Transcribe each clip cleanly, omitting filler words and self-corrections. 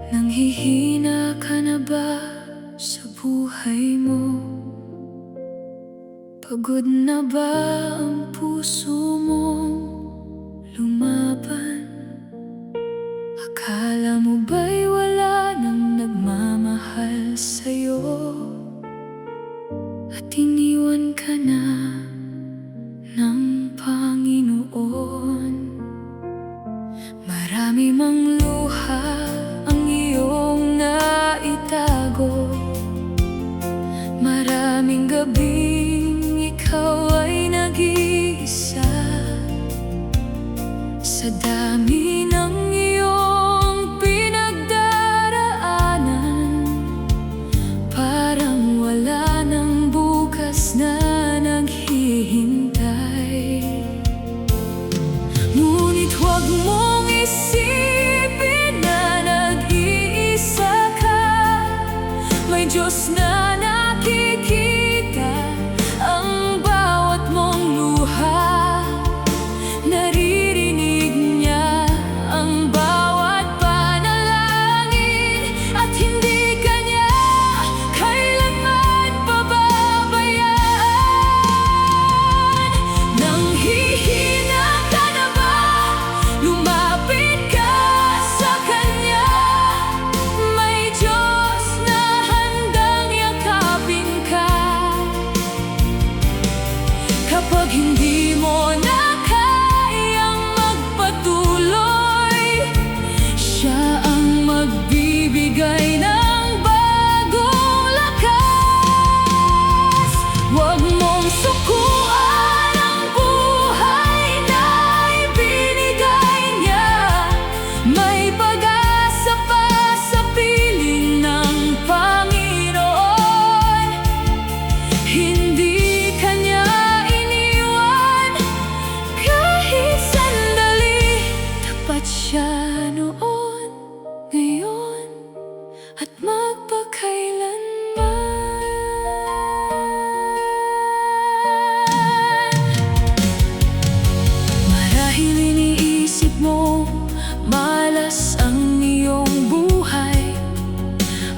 Nanghihina ka na ba sa buhay mo? Pagod na ba ang puso mong lumaban? Akala mo ba'y wala nang nagmamahal sa'yo? At iniwan ka na ng Panginoon. Marami mang luha ang iyong naitago, maraming gabing ikaw ay nag-iisa. Sa dami ng iyong pinagdaraanan, parang wala nang bukas na naghihintay. Ngunit huwag mong isipin na nag-iisa ka. May Diyos na nakikita ang bawat mong luha. Naririnig niya ang bawat panalangin, at hindi ka niya kailanman pababayaan. Nanghihina ka na ba? Lumapit ka sa Kanya. May Diyos na handang yakapin ka. Kapag hindi mo na kayang magpatuloy, Siya ang magbibigay ng bagong lakas. Huwag mong sukuan ang buhay na ibinigay Niya. May pag-asa pa sa piling ng Panginoon. Hindi ka Niya iniwan kahit sandali. Tapat Siya noon, ngayon, at magpakailanman. Marahil iniisip mo malas ang iyong buhay,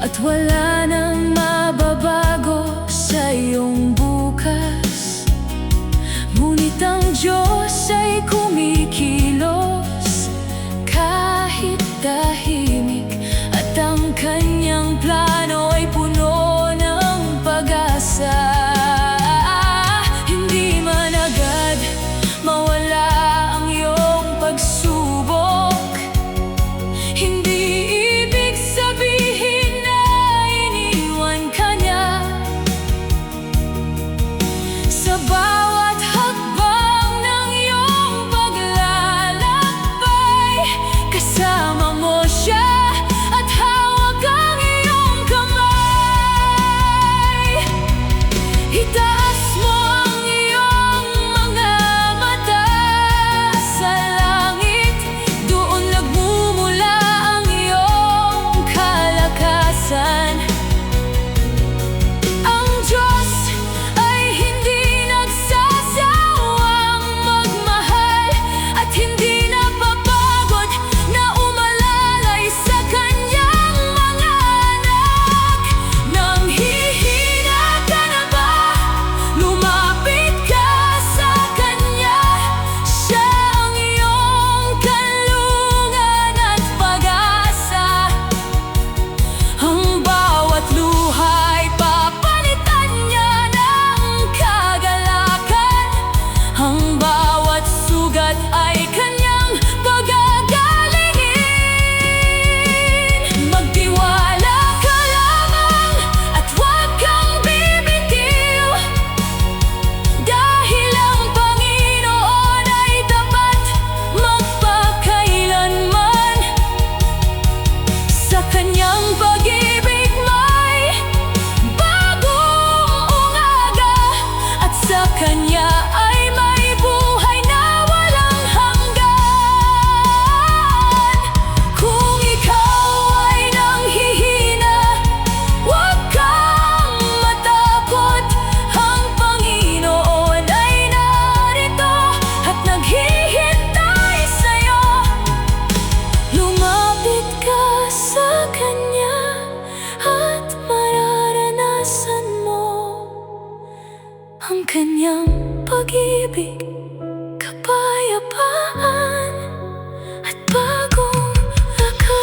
at wala nang mababago sa iyong bukas. Ngunit ang Diyos ay kumikilos kahit tahimik, at ang Kanyang plano ay puno ng pag-asa. Hindi man agad mawala ang iyong pagsubok, hindi ibig sabihin na iniwan ka Niya. Sa bawat hakbang ng iyong paglalakbay, kasama mo Siya at hawak ka kanyang pag-ibig, kapayapaan at bagong lakas.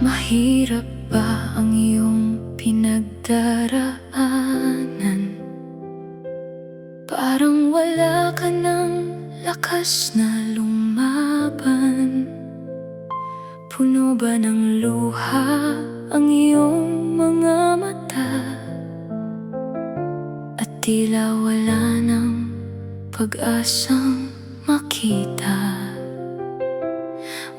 Mahirap ba ang iyong pinagdaraanan? Parang wala ka ng lakas na lumaban. Puno ba ng luha ang iyong mga mata? At tila wala ng pag-asang makita.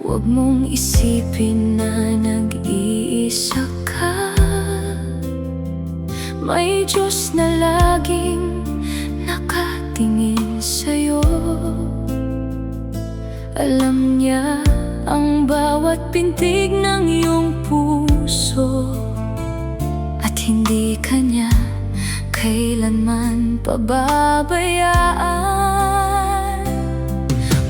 Huwag mong isipin na nag-iisa ka. May Diyos na laging nakatingin sa'yo. Alam niya ang bawat pintig ng iyong puso, at hindi ka niya kailanman pababayaan.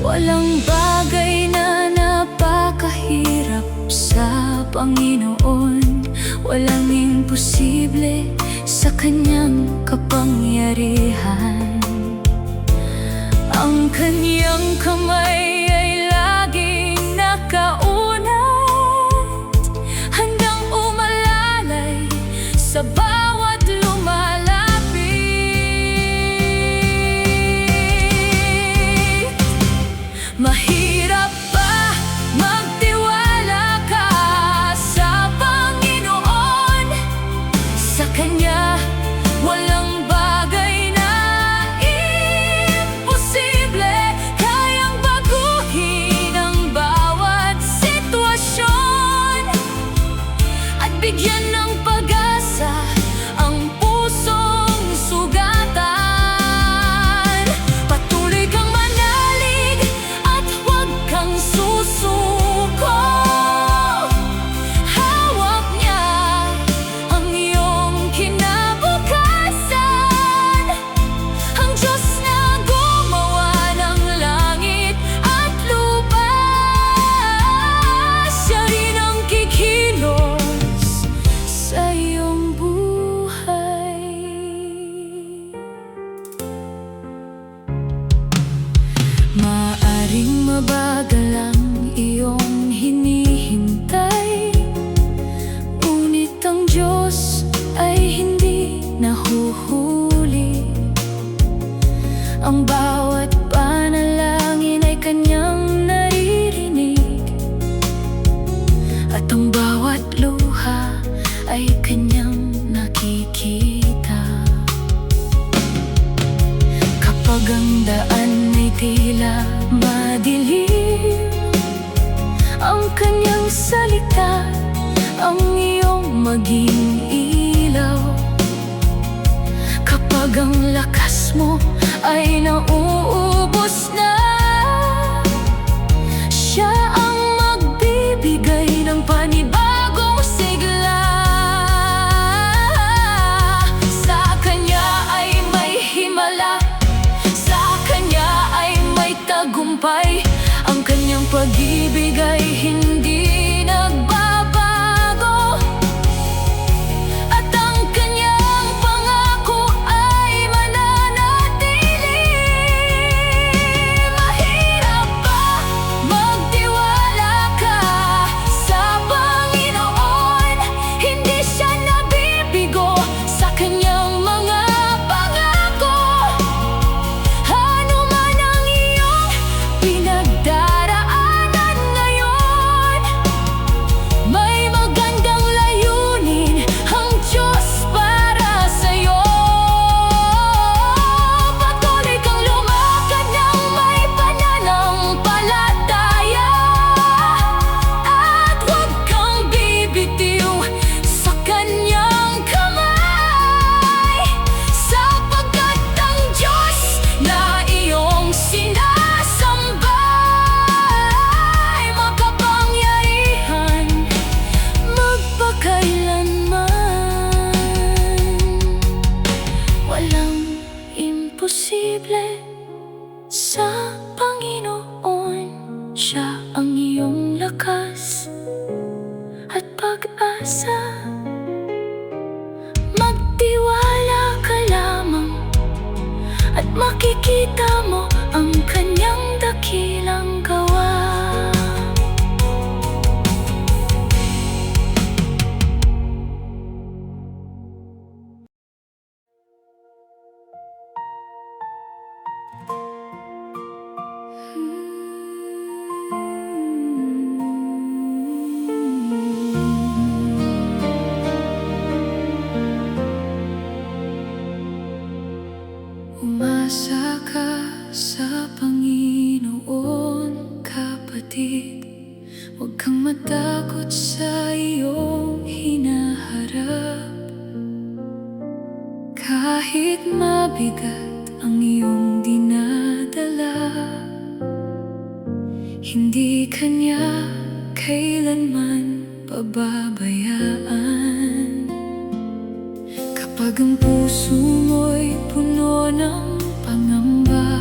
Walang bagay na napakahirap sa Panginoon. Walang imposible sa Kanyang kapangyarihan. Ang Kanyang kamay ay laging nakaunat, handang umalalay sa bawat lumalapit. Mahirap ba magtiwala ka sa Panginoon? Sa Kanya walang bagay na imposible. Kayang baguhin ang bawat sitwasyon at bigyan ng pag-asa ang pusong sugatan. Patuloy kang manalig at huwag kang susuko. Hawak niya ang iyong kinabukasan. Ang Diyos na gumawa ng langit at lupa, Siya rin ang kikilos sa iyong buhay. Maaring mabagal ang iyong hinihintay, ngunit ang Diyos ay hindi nahuhuli. Ang bawat panalangin ay Kanyang naririnig, at ang bawat luha ay Kanyang nakikita. Kapag ang daan ay tila madilim, ang Kanyang salita ang iyong maging ilaw. Kapag ang lakas mo ay nauubos na, Siya ang magbibigay ng panibagong sigla. Sa Kanya ay may himala, sa Kanya ay may tagumpay. Ang Kanyang pag-ibig ay hindi nagbabago, at ang Kanyang pangako ay mananatili. imposible sa Panginoon. Siya ang iyong lakas at pag-asa. Magtiwala ka lamang at makikita mo ang kanyang dakilang gawa. Umasa ka sa Panginoon, kapatid. Huwag kang matakot sa iyong hinaharap. Kahit mabigat ang iyong dinadala, hindi ka niya kailanman pababayaan. Kapag ang puso mo'y puno ng pangamba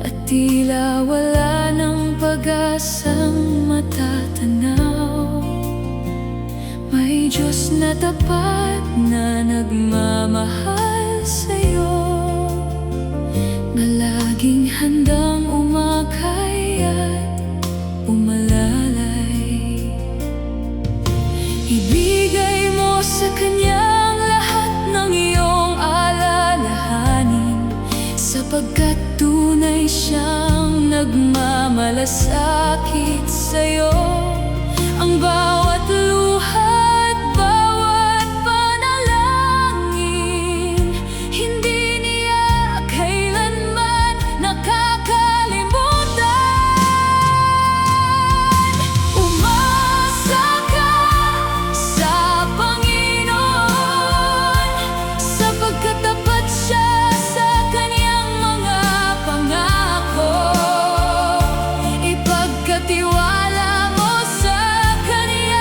at tila wala ng pag-asang matatanaw, may Diyos na tapat na nagmamahal sa'yo, na laging handang umakay at umalalay. Ibigay mo sa Kanya sapagkat tunay siyang nagmamalasakit sa'yo. Ang bawat luha at bawat panalangin, hindi niya kailanman nakakalimutan. Umasa ka sa Panginoon, sapagkat tapat siya sa Kanyang mga pangako. Ipagkatiwala mo sa Kanya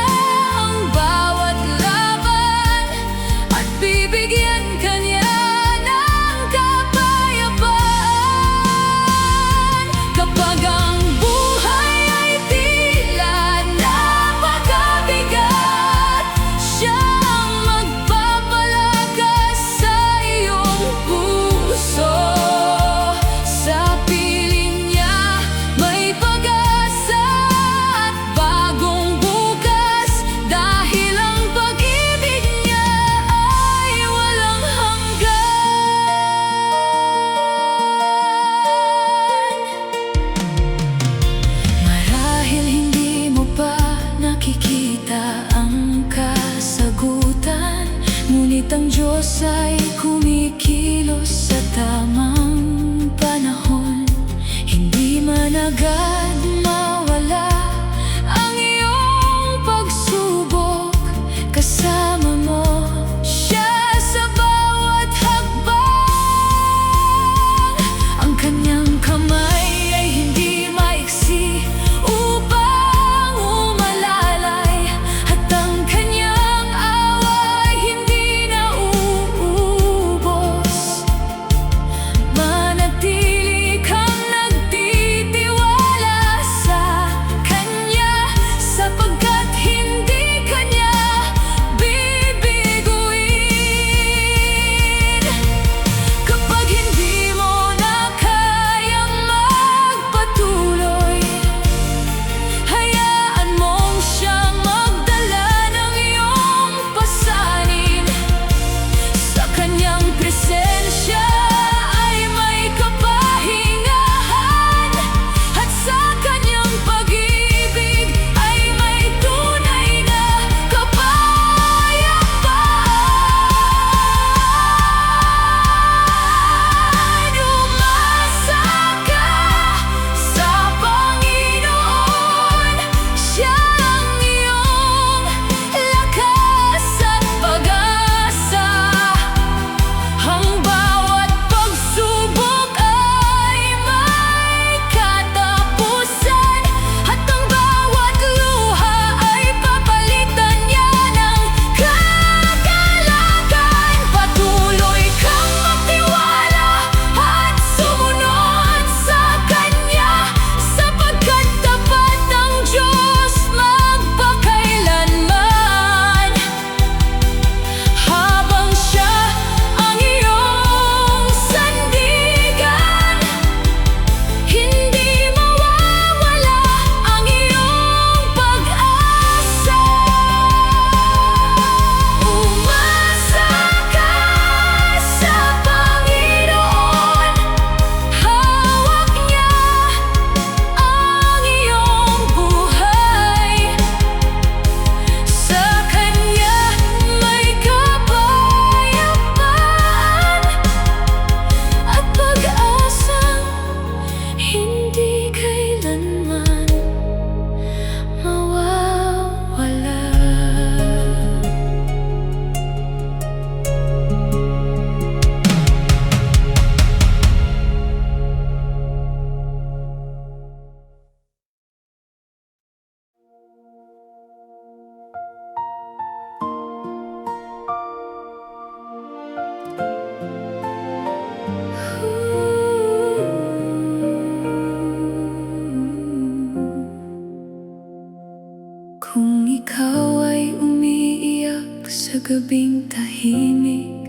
gabing tahimik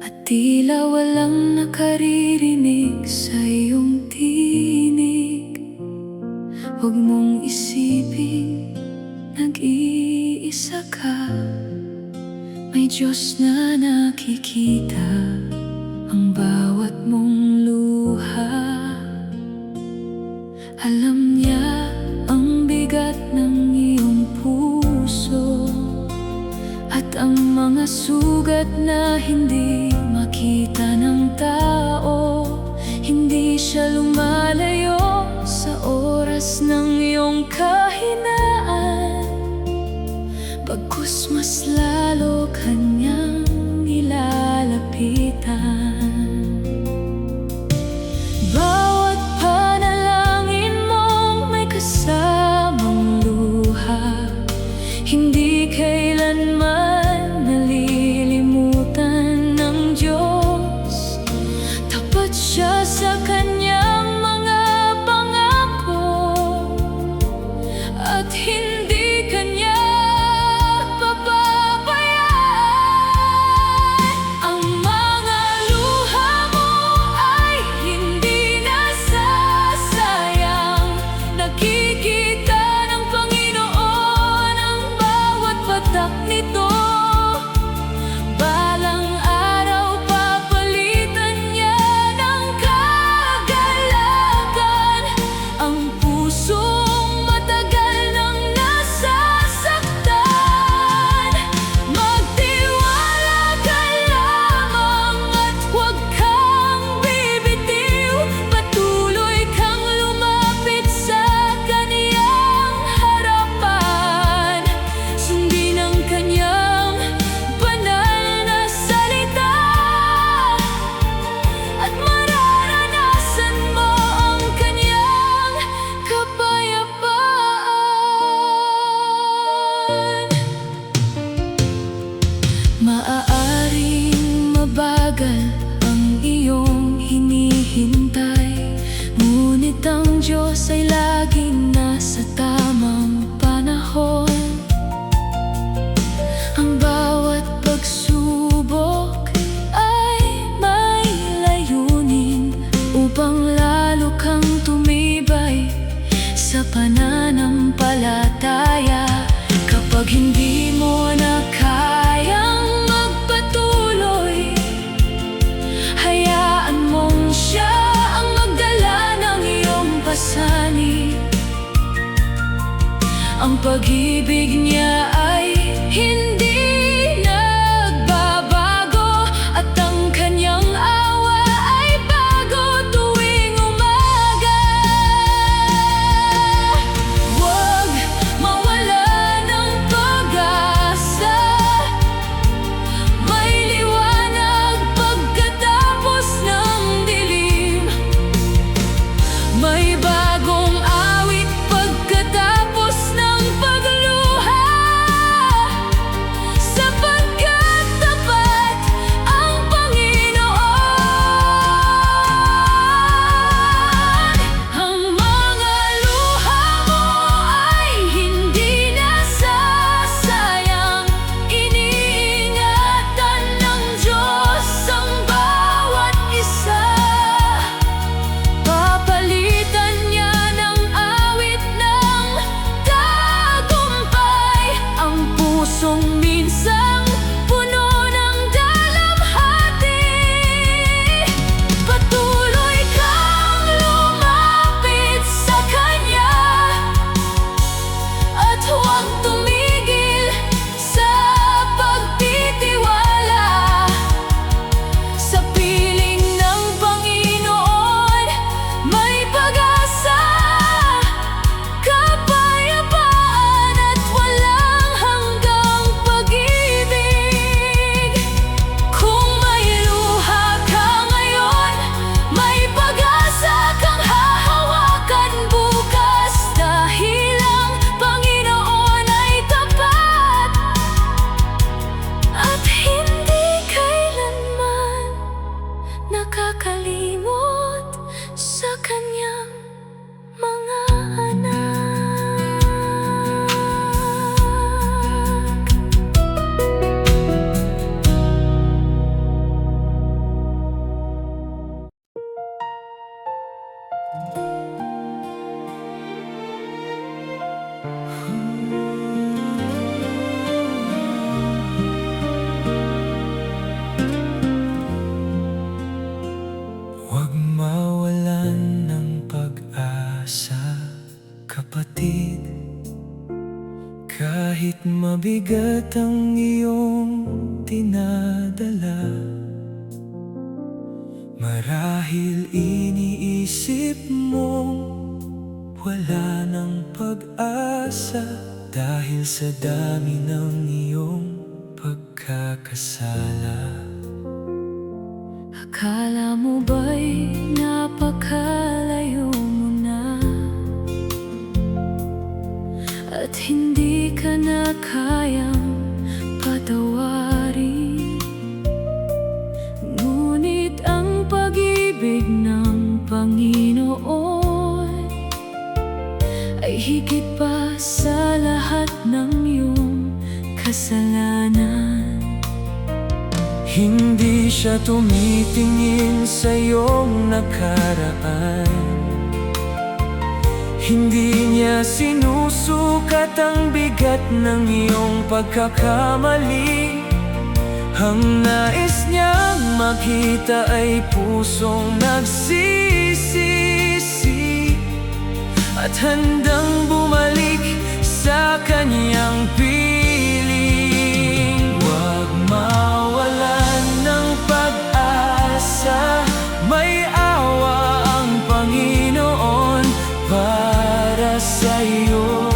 at tila walang nakaririnig sa iyong tinig. Huwag mong isipin nag-iisa ka, may Diyos na nakikita ang bawat mong luha. Alam niya ang bigat ng iyong puso at ang mga sugat na hindi makita ng tao. Hindi siya lumalayo sa oras ng iyong kahinaan, bagkus mas lalo kanyang nilalapitan. Bawat panalangin mong may kasamang luha, hindi kailanman nalilimutan ng Diyos. Tapat siya sa kanyang mga pangako at hindi kanya papabayaan. Ang mga luha mo ay hindi nasasayang. Nakikita ng Panginoon ang bawat patak nito. Balang araw papalitan niya ng kagalakan ang pusong matagal nang nasasaktan. Magtiwala ka lamang at huwag kang bibitiw. Patuloy kang lumapit sa kaniyang harapan. Sundin ang kanyang banal na salita at mararanasan mo ang kanyang kapayapaan. Maaaring mabagal ang iyong hinihintay, ngunit ang Diyos ay laging nasa tamang panahon. Ang bawat pagsubok ay may layunin upang lalo kang tumibay sa pananampalataya. Kapag hindi mo na kayang magpatuloy, hayaan mong siya ang magdala ng iyong pasanin. Ang pag-ibig niya ay hindi nagbabago at ang kanyang awa ay bago tuwing umaga. Huwag mawala ng pag-asa, may liwanag pagkatapos ng dilim. May bagong awit pagkatapos ng pagluha, sapagkat tapat ang Panginoon. Ang mga luha mo ay hindi nasasayang. Iniingatan ng Diyos ang bawat isa. Papalitan niya ng awit ng tagumpay ang pusong minsang puno ng dalamhati. Patuloy kang lumapit sa Kanya at huwag tumigil sa pagtitiwala. Sa piling ng Panginoon may pag-asa, kapayapaan at walang hanggang pag-ibig. Kung may luha ka ngayon, may pag-asa kang hahawakan bukas, dahil ang Panginoon ay tapat at hindi kailanman nakakalimot sa kanyang mga anak. mabigat ang iyong dinadala. Marahil iniisip mong wala ng pag-asa dahil sa dami ng iyong pagkakasala. Akala mo ba'y napakalayo mo na at hindi ka na kayang patawarin? Ngunit ang pag-ibig ng Panginoon ay higit pa sa lahat ng iyong kasalanan. Hindi siya tumitingin sa iyong nakaraan. Hindi niya sinusukat ang bigat ng iyong pagkakamali. Ang nais niyang makita ay pusong nagsisisi at handang bumalik sa kanyang piling. Huwag mawalan ng pag-asa, may awa ang Panginoon para sa iyo.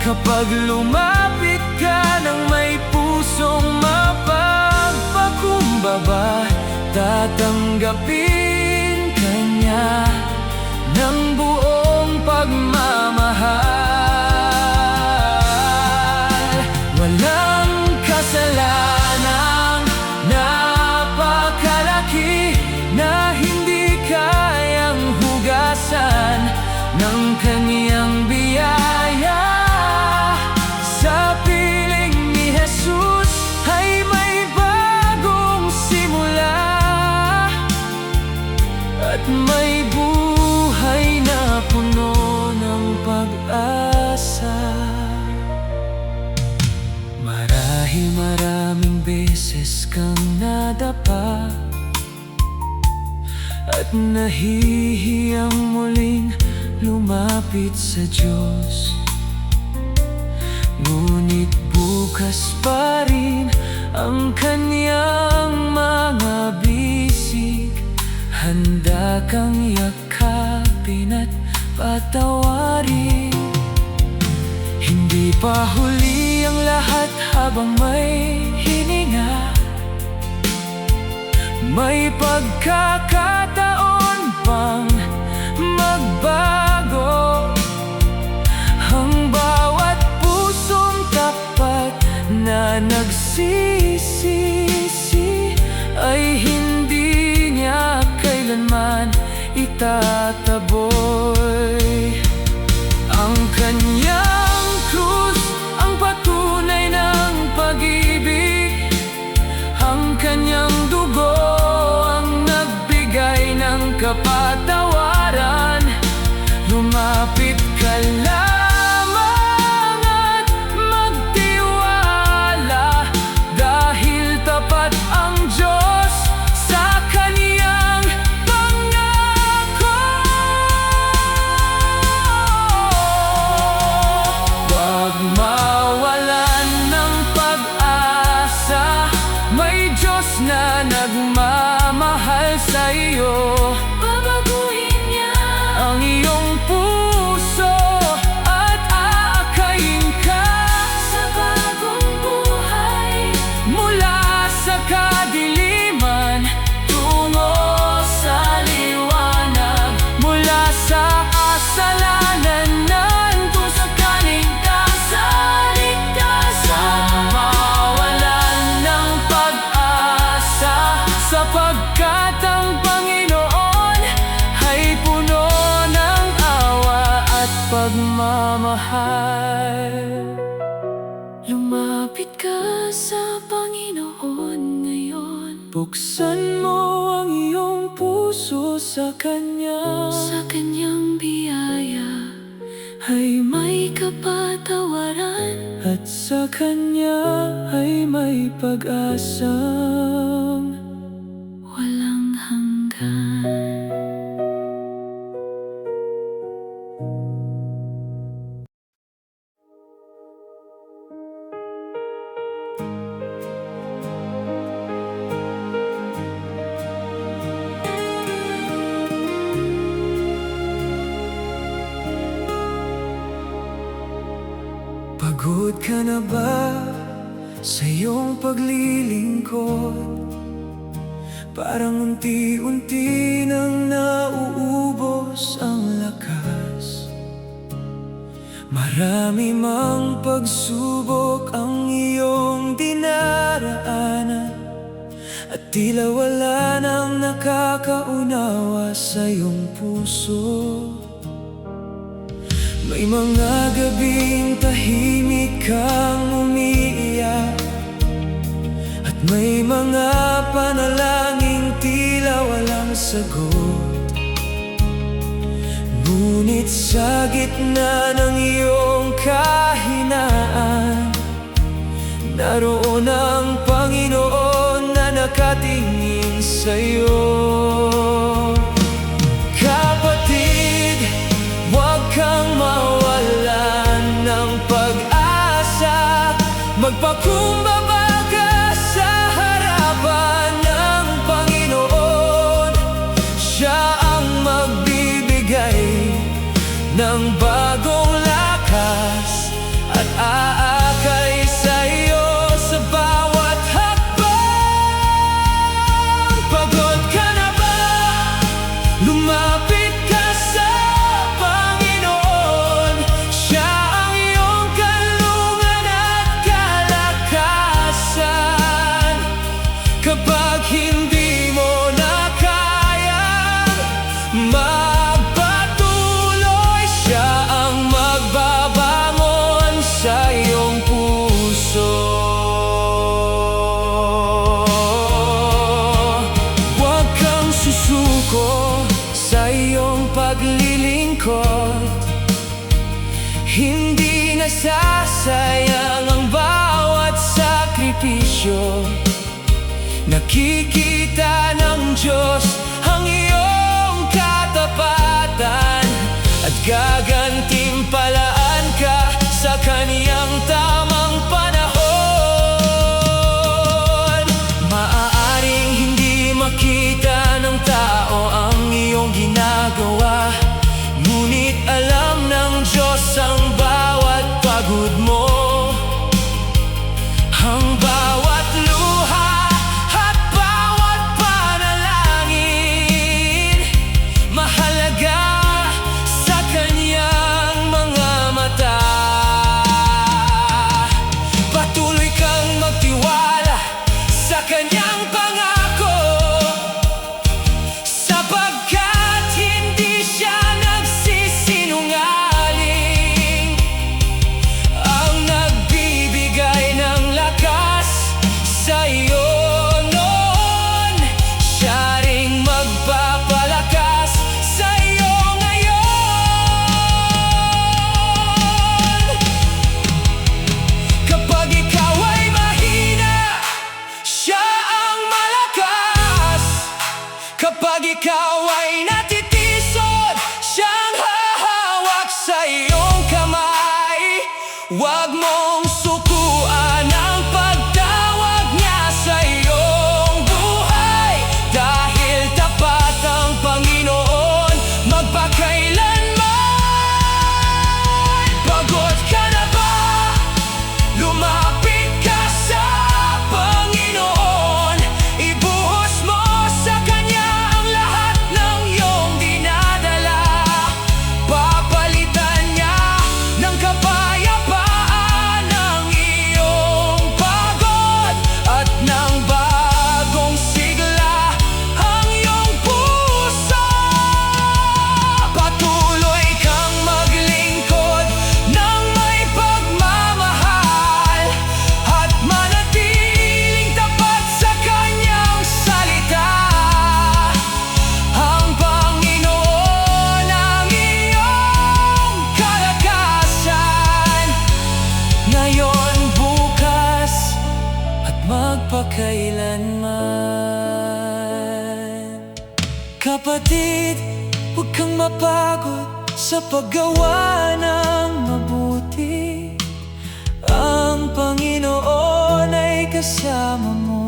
Kapag lumapit ka ng may pusong mapagpakumbaba, tatanggapin ka niya ng buong pagmamahal. Walang kasalanang napakalaki na hindi kayang hugasan ng kaniyang biyaya. Sa piling ni Jesus ay may bagong simula at may buhay na puno ng pag-asa. Marahil maraming beses kang nadapa at nahihiyang muling lumapit sa Diyos. Ngunit bukas pa rin ang kanyang mga bisig. Handa kang yakapin at patawarin. Hindi pa huli ang lahat habang may hininga. May pagkakataon pang magbago. Ang bawat pusong tapat na nagsisisi ay hindi niya kailanman itataboy. Ang kanyang krus ang patunay ng pag-ibig. Ang kanyang dugo ang nagbigay ng kapatawaran. Lumapit ka lamang at magtiwala, dahil tapat ang Diyos sa kaniyang pangako. Huwag mawalan ng pag-asa, may Diyos na nagmamahal sa iyo. Babaguhin niya Ang iyong puso at aakayin ka sa bagong buhay. mula sa kadiliman tungo sa liwanag, mula sa kasalanan nandun sa kaligtasan. Mawalan ng pag-asa, sapagkat ang Panginoon ay puno ng awa at pagmamahal. Lumapit ka sa Panginoon ngayon. Buksan mo ang iyong puso sa Kanya. Sa kanyang biyaya ay may kapatawaran. At sa Kanya ay may pag-asang Walang hanggan. Pagod ka na ba sa iyong paglilingkod? Parang unti-unti nang nauubos ang lakas. Marami mang pagsubok ang iyong dinaraanan, at tila wala nang nakakaunawa sa iyong puso. May mga gabing tahimik kang umiiyak, at may mga panalangin tila walang sagot. Ngunit sa gitna ng iyong kahinaan, naroon ang Panginoon na nakatingin sa'yo. Kapatid, huwag kang mawalan ng pag-asa. Magpakumbaba ka sa harapan ng Panginoon. Siya ang magbibigay ng bagong lakas at aakay sa'yo sa bawat hakbang. Pagod ka na ba? Lumapit ka sa Panginoon. Siya ang iyong kalungan at kalakasan. Kapag hindi mo na kayang magpatuloy, siya ang magbabangon sa iyong puso. Huwag kang susuko sa iyong paglilingkod. Hindi nasasayang ang bawat sakripisyo. Nakikita ng Diyos ang iyong katapatan, at gagantimpalaan ka sa Kaniyang tamang panahon. Maaaring hindi makita ng tao ang iyong ginagawa, ngunit alam ng Diyos ang bawat pagod mo, ang bawat luha at bawat panalangin. Mahalaga sa Kaniyang mga mata. Patuloy kang magtiwala sa Kaniyang pangako, sapagkat hindi siya nagsisinungaling. Ang nagbibigay ng lakas sa iyo noon, siya ring magpapalakas sa iyo ngayon. Kapag ikaw ay mahina, siya ang malakas. Kapag ikaw ay natitisod, siyang hahawak sa iyong kamay. Huwag mong sukuan ang pagtawag niya sa iyong buhay, dahil tapat ang Panginoon magpakailanman. Pagod ka na ba? Lumapit ka sa Panginoon. Ibuhos mo sa Kanya ang lahat ng iyong dinadala. Papalitan niya ng kapayapaan ang iyong pagod, at ng bagong sigla ang iyong puso. Patuloy kang maglingkod ng may pagmamahal, at manatiling tapat sa Kanyang salita. Ang Panginoon ang iyong kalakasan, ngayon, bukas, at magpakailanman. Kapatid, huwag kang mapagod sa paggawa ng mabuti. Ang Panginoon ay kasama mo.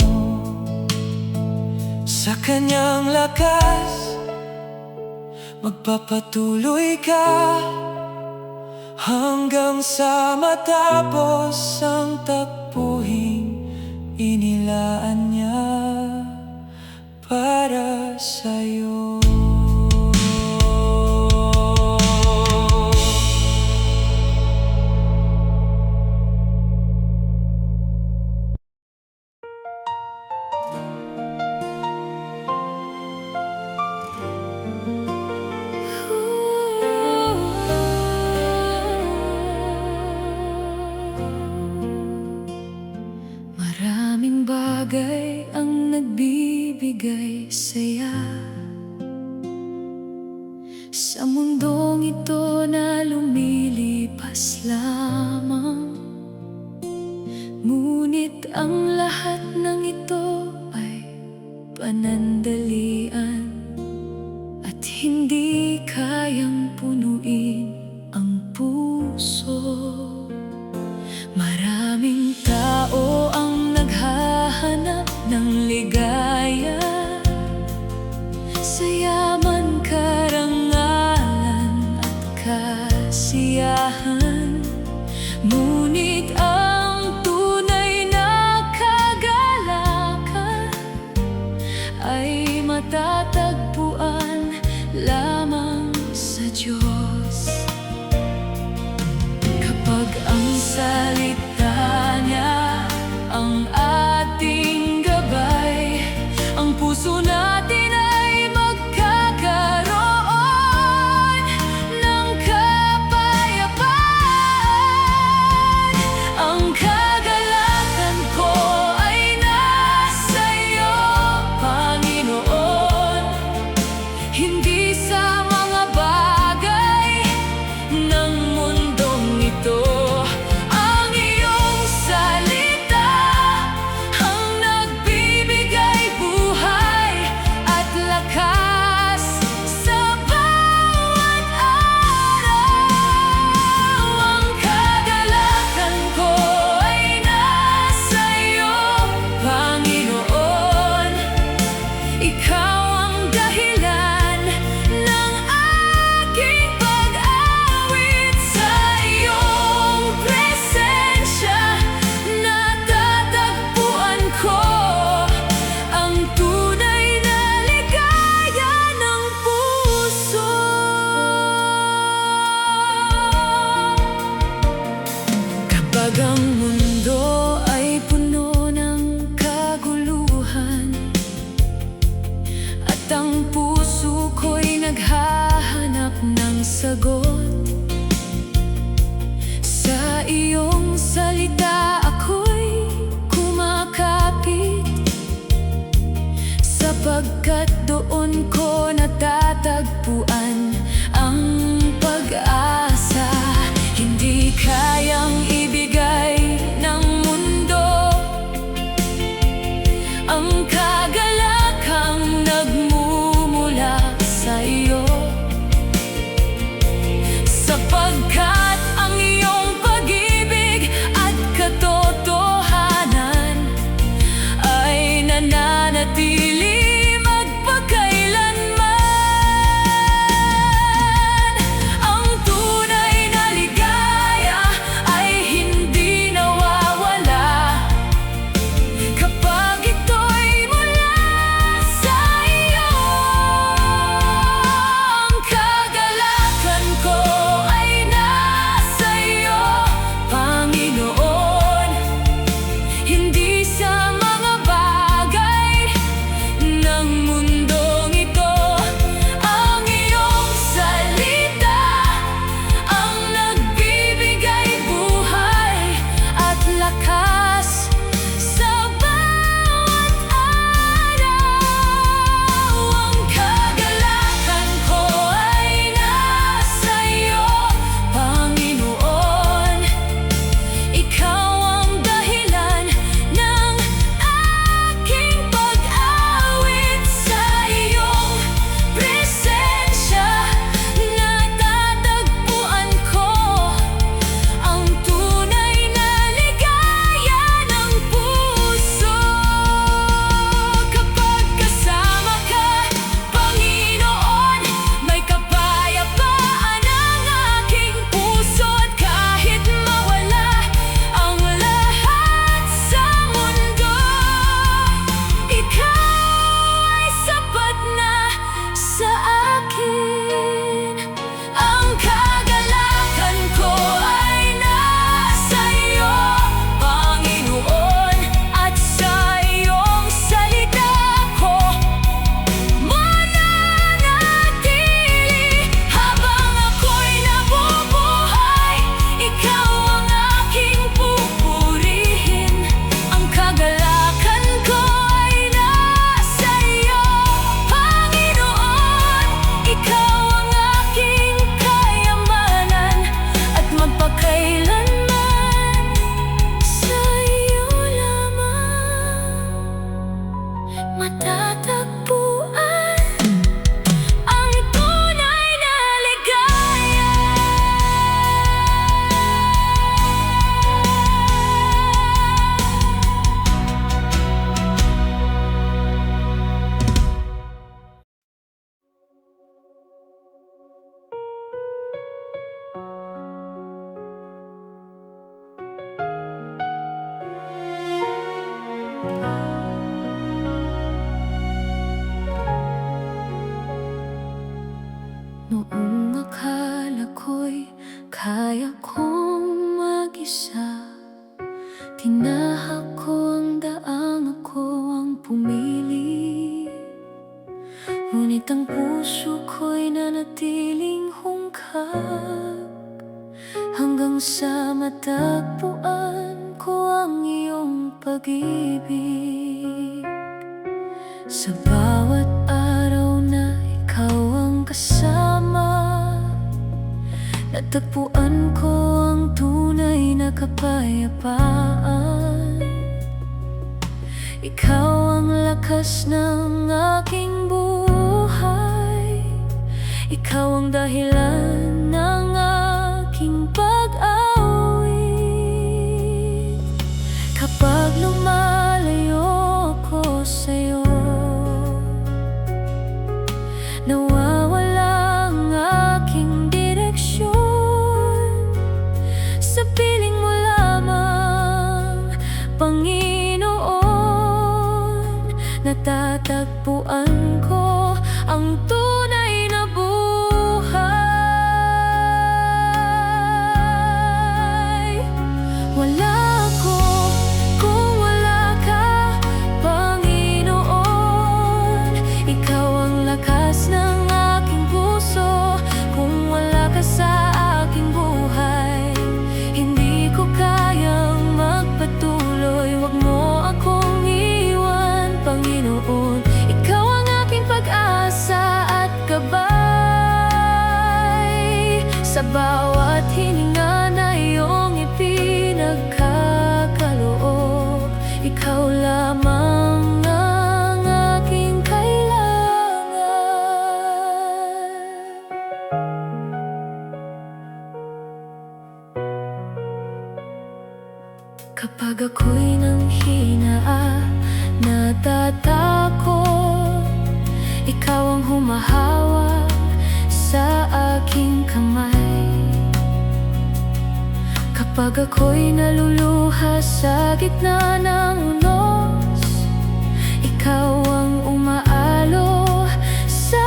Sa Kanyang lakas magpapatuloy ka hanggang sa matapos ang takbuhing inilaan niya para sa'yo. Maraming bagay ang nagbibigay saya sa mundong ito na lumilipas lamang. Ngunit ang lahat ng ito ay panandalian at hindi kayang punuin ang puso. Maraming tao ang naghahanap ng ligaya sa yaman, karangalan at kasiyahan. Ngunit ang tunay na kagalakan ay matatagpuan lamang sa Diyos. Kapag ang salita niya ang ating gabay, ang puso natin ay magkakaroon ng kapayapaan. Ang kagalakan ko ay nasa iyo, Panginoon, hindi sa mga bagay ng mundong ito. Ang iyong salita ang nagbibigay buhay at lakas sa bawat araw. Ang kagalakan ko ay nasa iyo, Panginoon, ikaw ang dahilan ng aking pag-awit. Sa iyong presensya natatagpuan ko ang tunay na ligaya ng puso. Kapag ang mundo ay puno ng kaguluhan at ang puso ko'y naghahanap ng sagot, sa iyong salita ako'y kumakapit, sapagkat doon ko natatagpuan ang pag-asa. Hindi kayang ibigay ng mundo ang kagalakang nagmumula sa iyo, sapagkat ang iyong pag-ibig at katotohanan ay nananatili magpakailanman. Ang tunay na ligaya ay Noong akala ko'y kaya kong mag-isa, tinahak ko ang daang ako ang pumili. Ngunit ang puso ko'y nanatiling hungkag, hanggang sa matagpuan ko ang iyong pag-ibig. Sa bawat araw na ikaw ang kasama, natagpuan ko ang tunay na kapayapaan. Ikaw ang lakas ng aking buhay, ikaw ang dahilan ng aking pag-awit. Kapag lumalayo ako sa'yo, nawawala ang aking direksyon. Sa piling mo lamang, Panginoon, natatagpuan ko ang tunay na buhay. Wala ako kung wala ka, Panginoon. Ikaw ang lakas ng aking puso. Kung wala ka sa aking buhay, hindi ko kayang magpatuloy. Huwag mo akong iwan, Panginoon. Ikaw ang aking pag-asa at gabay. Sa bawat hininga na iyong ipinagkakaloob, ikaw lamang ang aking kailangan. Kapag ako'y nanghina, natatakot, ikaw ang humahawak sa aking kamay. Kapag ako'y naluluha sa gitna ng unos, ikaw ang umaalo sa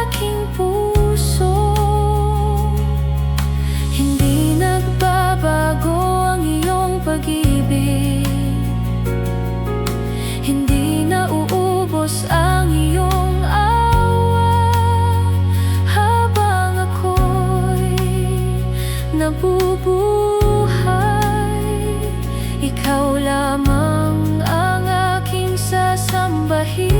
aking puso. Hindi nagbabago ang iyong pag-ibig, hindi nauubos ang iyong awa. Habang ako'y nabubuhay, ikaw lamang ang aking sasambahin.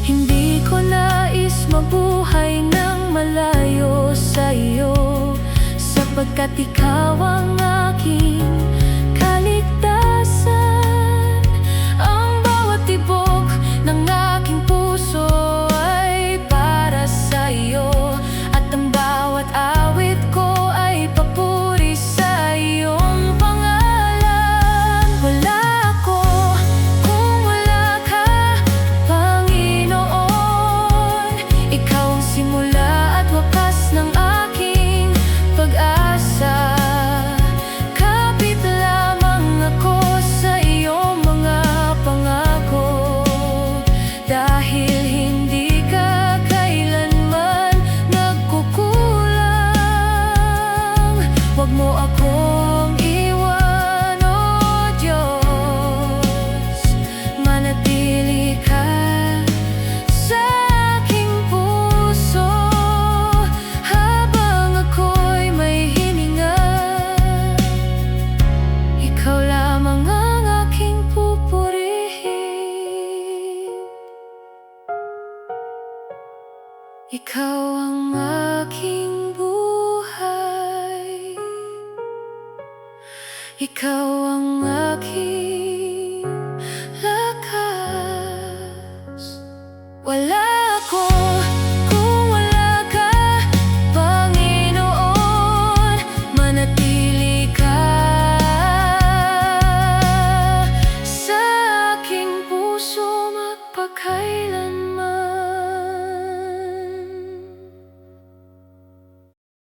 Hindi ko nais mabuhay ng malayo sa iyo, sapagkat ikaw ang aking kaligtasan. Ang bawat tibok ng aking puso ay para sa iyo, at ang bawat awit ko ay papuri sa iyong pangalan. Wala ako kung wala ka, Panginoon. Ikaw ang simula at wakas ng aking pag-asa. Kapit lamang ako sa iyong mga pangako, dahil hindi ka kailanman nagkukulang. Huwag mo akong iwan, O Diyos. Manatili ka sa aking puso habang ako'y may hininga. Ikaw lamang ang aking pupurihin. Ikaw ang aking buhay, ikaw ang aking